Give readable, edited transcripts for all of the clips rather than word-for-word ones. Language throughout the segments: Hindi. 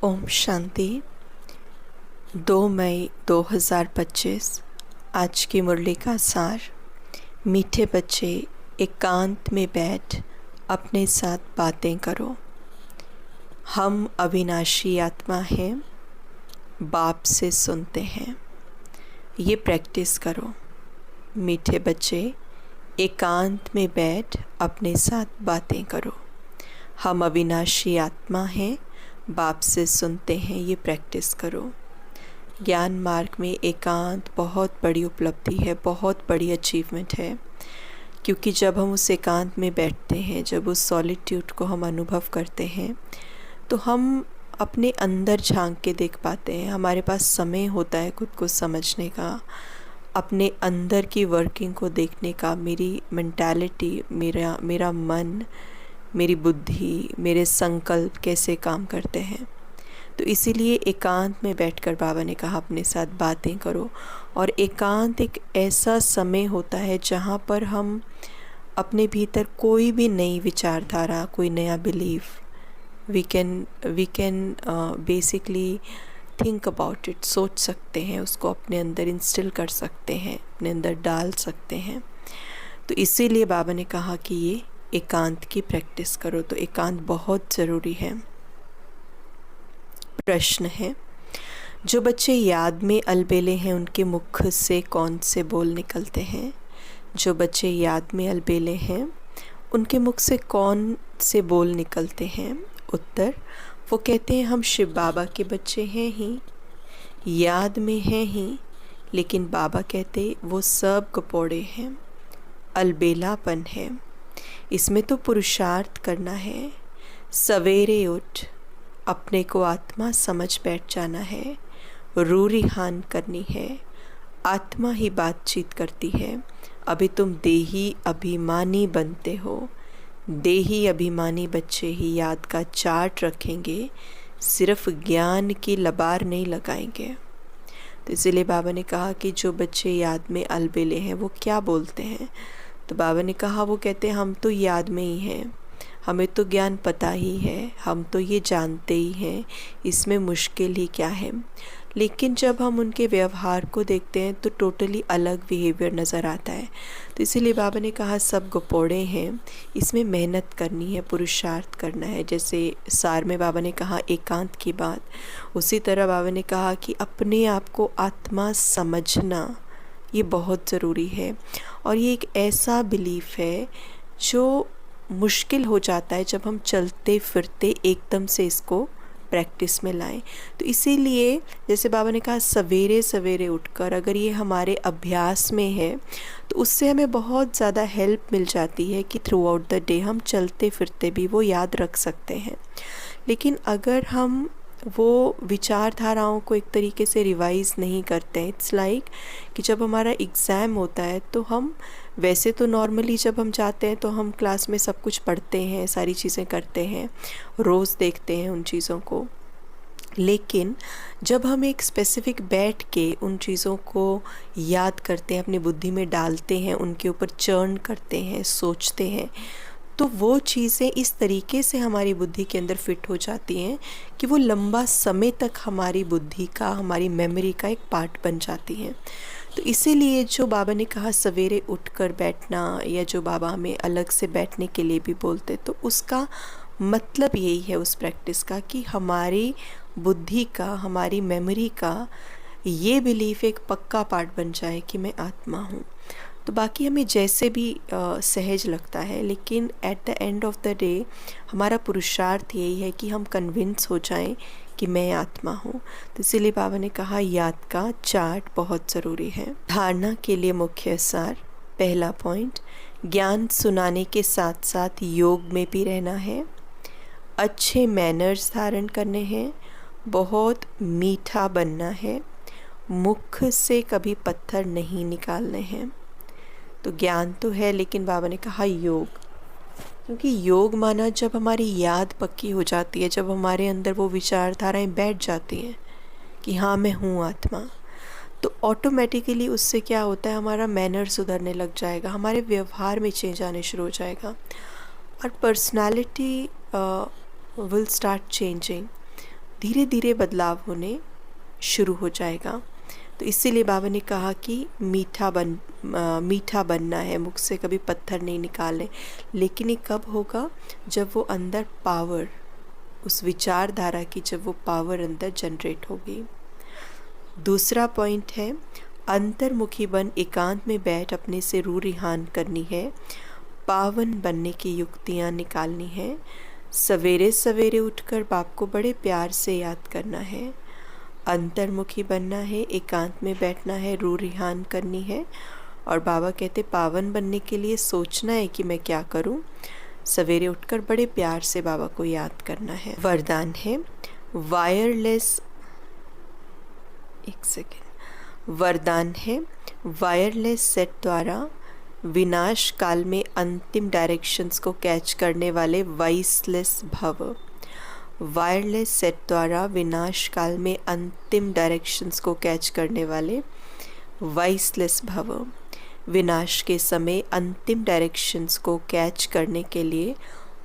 ओम शांति। 2 मई 2025। आज की मुरली का सार। मीठे बच्चे, एकांत में बैठ अपने साथ बातें करो। हम अविनाशी आत्मा हैं, बाप से सुनते हैं। ये प्रैक्टिस करो। मीठे बच्चे, एकांत में बैठ अपने साथ बातें करो। हम अविनाशी आत्मा हैं, बाप से सुनते हैं। ये प्रैक्टिस करो। ज्ञान मार्ग में एकांत बहुत बड़ी उपलब्धि है, बहुत बड़ी अचीवमेंट है, क्योंकि जब हम उस एकांत में बैठते हैं, जब उस सॉलिट्यूड को हम अनुभव करते हैं, तो हम अपने अंदर झांक के देख पाते हैं। हमारे पास समय होता है खुद को समझने का, अपने अंदर की वर्किंग को देखने का। मेरी मेंटालिटी, मेरा मन, मेरी बुद्धि, मेरे संकल्प कैसे काम करते हैं। तो इसीलिए एकांत में बैठकर बाबा ने कहा अपने साथ बातें करो। और एकांत एक ऐसा समय होता है जहाँ पर हम अपने भीतर कोई भी नई विचारधारा, कोई नया belief, we can basically think about it, सोच सकते हैं, उसको अपने अंदर इंस्टिल कर सकते हैं, अपने अंदर डाल सकते हैं। तो इसीलिए बाबा ने कहा कि ये एकांत की प्रैक्टिस करो। तो एकांत बहुत ज़रूरी है। प्रश्न है, जो बच्चे याद में अलबेले हैं उनके मुख से कौन से बोल निकलते हैं? जो बच्चे याद में अलबेले हैं उनके मुख से कौन से बोल निकलते हैं? उत्तर, वो कहते हैं हम शिव बाबा के बच्चे हैं ही, याद में हैं ही, लेकिन बाबा कहते वो सब गपोड़े हैं, अलबेलापन है, इसमें तो पुरुषार्थ करना है। सवेरे उठ अपने को आत्मा समझ बैठ जाना है, रूरिहान करनी है। आत्मा ही बातचीत करती है। अभी तुम देही अभिमानी बनते हो। देही अभिमानी बच्चे ही याद का चार्ट रखेंगे, सिर्फ ज्ञान की लबार नहीं लगाएंगे। तो इसलिए बाबा ने कहा कि जो बच्चे याद में अलबेले हैं वो क्या बोलते हैं? तो बाबा ने कहा, वो कहते हैं हम तो याद में ही हैं, हमें तो ज्ञान पता ही है, हम तो ये जानते ही हैं, इसमें मुश्किल ही क्या है। लेकिन जब हम उनके व्यवहार को देखते हैं तो टोटली अलग बिहेवियर नज़र आता है। तो इसीलिए बाबा ने कहा सब गपोड़े हैं, इसमें मेहनत करनी है, पुरुषार्थ करना है। जैसे सार में बाबा ने कहा एकांत की बात, उसी तरह बाबा ने कहा कि अपने आप को आत्मा समझना ये बहुत ज़रूरी है। और ये एक ऐसा बिलीफ है जो मुश्किल हो जाता है जब हम चलते फिरते एकदम से इसको प्रैक्टिस में लाएं। तो इसीलिए जैसे बाबा ने कहा सवेरे सवेरे उठकर अगर ये हमारे अभ्यास में है तो उससे हमें बहुत ज़्यादा हेल्प मिल जाती है कि थ्रू आउट द डे हम चलते फिरते भी वो याद रख सकते हैं। लेकिन अगर हम वो विचारधाराओं को एक तरीके से रिवाइज़ नहीं करते हैं, इट्स लाइक कि जब हमारा एग्ज़ाम होता है तो हम वैसे तो नॉर्मली जब हम जाते हैं तो हम क्लास में सब कुछ पढ़ते हैं, सारी चीज़ें करते हैं, रोज़ देखते हैं उन चीज़ों को। लेकिन जब हम एक स्पेसिफ़िक बैठ के उन चीज़ों को याद करते हैं, अपनी बुद्धि में डालते हैं, उनके ऊपर चर्न करते हैं, सोचते हैं, तो वो चीज़ें इस तरीके से हमारी बुद्धि के अंदर फिट हो जाती हैं कि वो लंबा समय तक हमारी बुद्धि का, हमारी मेमोरी का एक पार्ट बन जाती हैं। तो इसीलिए जो बाबा ने कहा सवेरे उठकर बैठना, या जो बाबा हमें अलग से बैठने के लिए भी बोलते, तो उसका मतलब यही है उस प्रैक्टिस का कि हमारी बुद्धि का, हमारी मेमोरी का ये बिलीफ एक पक्का पार्ट बन जाए कि मैं आत्मा हूँ। तो बाकी हमें जैसे भी सहज लगता है, लेकिन at the end of the day हमारा पुरुषार्थ यही है कि हम कन्विंस हो जाएं कि मैं आत्मा हूँ। तो इसीलिए बाबा ने कहा याद का चार्ट बहुत ज़रूरी है। धारणा के लिए मुख्य सार। पहला पॉइंट, ज्ञान सुनाने के साथ साथ योग में भी रहना है, अच्छे मैनर्स धारण करने हैं, बहुत मीठा बनना है, मुख से कभी पत्थर नहीं निकालने हैं। तो ज्ञान तो है, लेकिन बाबा ने कहा योग, क्योंकि योग माना जब हमारी याद पक्की हो जाती है, जब हमारे अंदर वो विचारधाराएं बैठ जाती हैं कि हाँ मैं हूँ आत्मा, तो ऑटोमेटिकली उससे क्या होता है, हमारा मैनर सुधरने लग जाएगा, हमारे व्यवहार में चेंज आने शुरू हो जाएगा और पर्सनालिटी विल स्टार्ट चेंजिंग। धीरे धीरे बदलाव होने शुरू हो जाएगा। तो इसीलिए बाबा ने कहा कि मीठा बनना है, मुख से कभी पत्थर नहीं निकालने। लेकिन ये कब होगा? जब वो अंदर पावर, उस विचारधारा की जब वो पावर अंदर जनरेट होगी। दूसरा पॉइंट है, अंतर्मुखी बन एकांत में बैठ अपने से रूह रिहान करनी है, पावन बनने की युक्तियाँ निकालनी है। सवेरे सवेरे उठकर बाप को बड़े प्यार से याद करना है। अंतर्मुखी बनना है, एकांत में बैठना है, रूह रिहान करनी है। और बाबा कहते पावन बनने के लिए सोचना है कि मैं क्या करूं। सवेरे उठकर बड़े प्यार से बाबा को याद करना है। वरदान है वायरलेस, एक सेकेंड, वरदान है वायरलेस सेट द्वारा विनाश काल में अंतिम डायरेक्शंस को कैच करने वाले वॉइसलेस भव। वायरलेस सेट द्वारा विनाश काल में अंतिम डायरेक्शंस को कैच करने वाले वॉइसलेस भव। विनाश के समय अंतिम डायरेक्शंस को कैच करने के लिए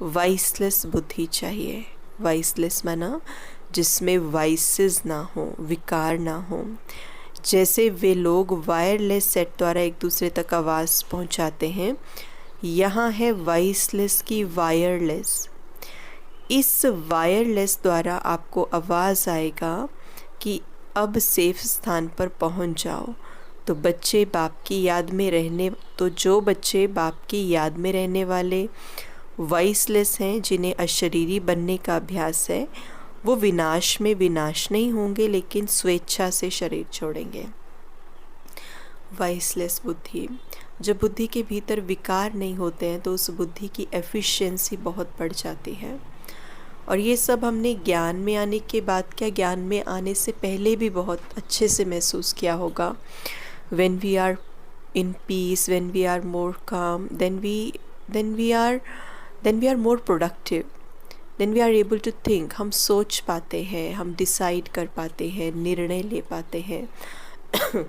वॉइसलेस बुद्धि चाहिए। वॉइसलेस माना जिसमें वॉइसेस ना हो, विकार ना हो। जैसे वे लोग वायरलेस सेट द्वारा एक दूसरे तक आवाज़ पहुंचाते हैं, यहाँ है वॉइसलेस की वायरलेस। इस वायरलेस द्वारा आपको आवाज़ आएगा कि अब सेफ स्थान पर पहुंच जाओ। तो बच्चे बाप की याद में रहने, तो जो बच्चे बाप की याद में रहने वाले वॉइसलेस हैं, जिन्हें अशरीरी बनने का अभ्यास है, वो विनाश में विनाश नहीं होंगे, लेकिन स्वेच्छा से शरीर छोड़ेंगे। वॉइसलेस बुद्धि, जब बुद्धि के भीतर विकार नहीं होते हैं तो उस बुद्धि की एफिशिएंसी बहुत बढ़ जाती है। और ये सब हमने ज्ञान में आने के बाद क्या, ज्ञान में आने से पहले भी बहुत अच्छे से महसूस किया होगा। when we are in peace, when we are more calm, then we are more productive, then we are able to think। हम सोच पाते हैं, हम डिसाइड कर पाते हैं, निर्णय ले पाते हैं।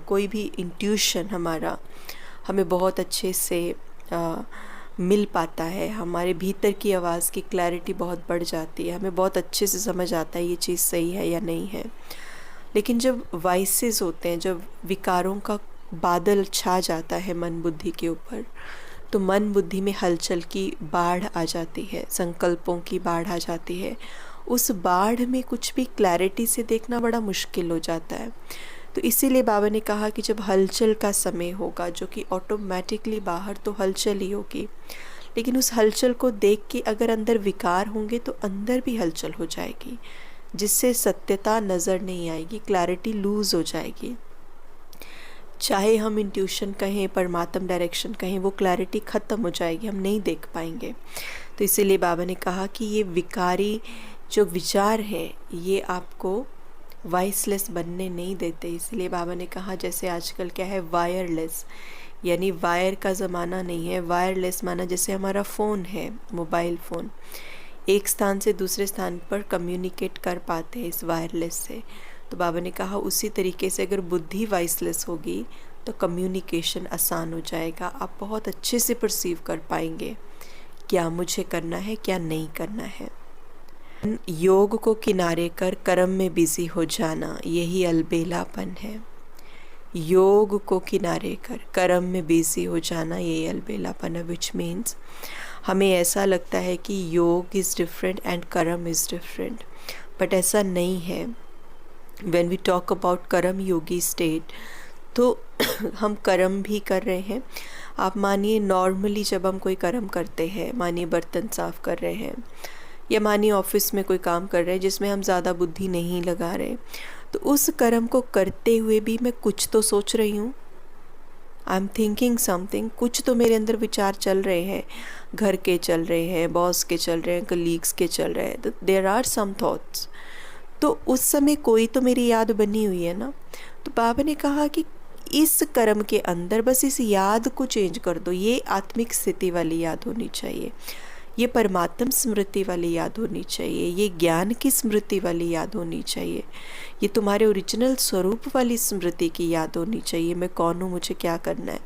कोई भी इंट्यूशन हमारा हमें बहुत अच्छे से मिल पाता है। हमारे भीतर की आवाज़ की क्लैरिटी बहुत बढ़ जाती है, हमें बहुत अच्छे से समझ आता है ये चीज़ सही है या नहीं है। लेकिन जब वाइसेस होते हैं, जब विकारों का बादल छा जाता है मन बुद्धि के ऊपर, तो मन बुद्धि में हलचल की बाढ़ आ जाती है, संकल्पों की बाढ़ आ जाती है। उस बाढ़ में कुछ भी क्लैरिटी से देखना बड़ा मुश्किल हो जाता है। तो इसीलिए बाबा ने कहा कि जब हलचल का समय होगा, जो कि ऑटोमेटिकली बाहर तो हलचल ही होगी, लेकिन उस हलचल को देख के अगर अंदर विकार होंगे तो अंदर भी हलचल हो जाएगी, जिससे सत्यता नज़र नहीं आएगी, क्लैरिटी लूज़ हो जाएगी। चाहे हम इंट्यूशन कहें, परमात्म डायरेक्शन कहें, वो क्लैरिटी ख़त्म हो जाएगी, हम नहीं देख पाएंगे। तो इसीलिए बाबा ने कहा कि ये विकारी जो विचार हैं ये आपको वॉइसलेस बनने नहीं देते। इसलिए बाबा ने कहा जैसे आजकल क्या है, वायरलेस, यानी वायर का ज़माना नहीं है। वायरलेस माना जैसे हमारा फ़ोन है, मोबाइल फ़ोन, एक स्थान से दूसरे स्थान पर कम्युनिकेट कर पाते हैं इस वायरलेस से। तो बाबा ने कहा उसी तरीके से अगर बुद्धि वॉइसलेस होगी तो कम्युनिकेशन आसान हो जाएगा। आप बहुत अच्छे से परसीव कर पाएंगे क्या मुझे करना है, क्या नहीं करना है। योग को किनारे कर कर्म में बिजी हो जाना, यही अलबेलापन है। योग को किनारे कर कर्म में बिजी हो जाना, यही अलबेलापन है। विच मीन्स हमें ऐसा लगता है कि योग इज़ डिफरेंट एंड कर्म इज़ डिफरेंट, बट ऐसा नहीं है। व्हेन वी टॉक अबाउट कर्म योगी स्टेट, तो हम कर्म भी कर रहे हैं। आप मानिए नॉर्मली जब हम कोई कर्म करते हैं, मानिए बर्तन साफ़ कर रहे हैं या मानिए ऑफिस में कोई काम कर रहे हैं जिसमें हम ज़्यादा बुद्धि नहीं लगा रहे, तो उस कर्म को करते हुए भी मैं कुछ तो सोच रही हूँ, आई एम थिंकिंग समथिंग, कुछ तो मेरे अंदर विचार चल रहे हैं, घर के चल रहे हैं, बॉस के चल रहे हैं, कलीग्स के चल रहे हैं, तो देयर आर सम थॉट्स। तो उस समय कोई तो मेरी याद बनी हुई है ना। तो बाबा ने कहा कि इस कर्म के अंदर बस इस याद को चेंज कर दो। ये आत्मिक स्थिति वाली याद होनी चाहिए, ये परमात्म स्मृति वाली याद होनी चाहिए, ये ज्ञान की स्मृति वाली याद होनी चाहिए, ये तुम्हारे ओरिजिनल स्वरूप वाली स्मृति की याद होनी चाहिए। मैं कौन हूँ, मुझे क्या करना है।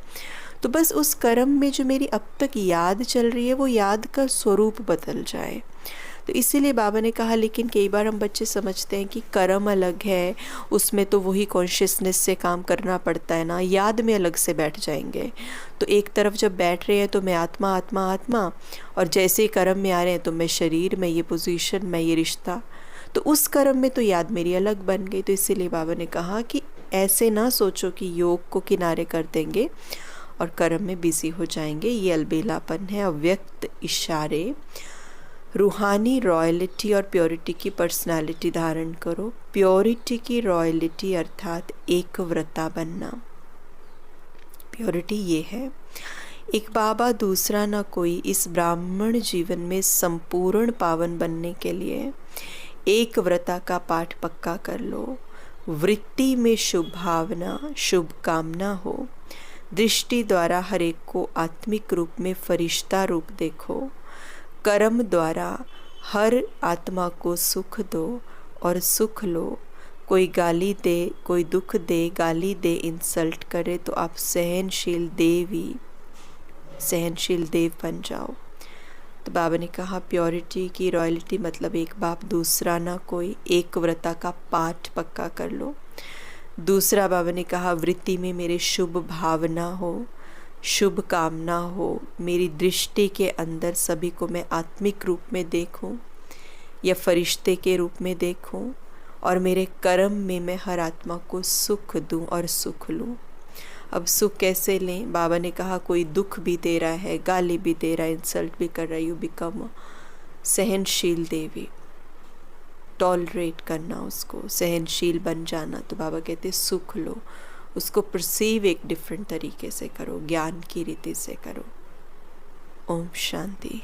तो बस उस कर्म में जो मेरी अब तक याद चल रही है वो याद का स्वरूप बदल जाए। तो इसीलिए बाबा ने कहा लेकिन कई बार हम बच्चे समझते हैं कि कर्म अलग है, उसमें तो वही कॉन्शियसनेस से काम करना पड़ता है ना, याद में अलग से बैठ जाएंगे। तो एक तरफ जब बैठ रहे हैं तो मैं आत्मा आत्मा आत्मा, और जैसे ही कर्म में आ रहे हैं तो मैं शरीर, मैं ये पोजीशन, मैं ये रिश्ता, तो उस कर्म में तो याद मेरी अलग बन गई। तो इसीलिए बाबा ने कहा कि ऐसे ना सोचो कि योग को किनारे कर देंगे और कर्म में बिजी हो जाएंगे। ये अलबेलापन है, अव्यक्त इशारे। रूहानी रॉयल्टी और प्योरिटी की पर्सनालिटी धारण करो। प्योरिटी की रॉयल्टी अर्थात एक व्रता बनना। प्योरिटी ये है, एक बाबा दूसरा ना कोई, इस ब्राह्मण जीवन में संपूर्ण पावन बनने के लिए एक व्रता का पाठ पक्का कर लो। वृत्ति में शुभ भावना, शुभ कामना हो। दृष्टि द्वारा हर एक को आत्मिक रूप में फरिश्ता रूप देखो। कर्म द्वारा हर आत्मा को सुख दो और सुख लो। कोई गाली दे, कोई दुख दे, गाली दे, इंसल्ट करे तो आप सहनशील देव बन जाओ। तो बाबा ने कहा प्योरिटी की रॉयल्टी मतलब एक बाप दूसरा ना कोई, एक व्रता का पाठ पक्का कर लो। दूसरा बाबा ने कहा वृत्ति में मेरे शुभ भावना हो, शुभ कामना हो। मेरी दृष्टि के अंदर सभी को मैं आत्मिक रूप में देखूं या फरिश्ते के रूप में देखूं, और मेरे कर्म में मैं हर आत्मा को सुख दूं और सुख लूं। अब सुख कैसे लें? बाबा ने कहा कोई दुख भी दे रहा है, गाली भी दे रहा है, इंसल्ट भी कर रहा है, यू बिकम सहनशील देवी। टॉलरेट करना, उसको सहनशील बन जाना। तो बाबा कहते सुख लो, उसको परसीव एक डिफरेंट तरीके से करो, ज्ञान की रीति से करो। ओम शांति।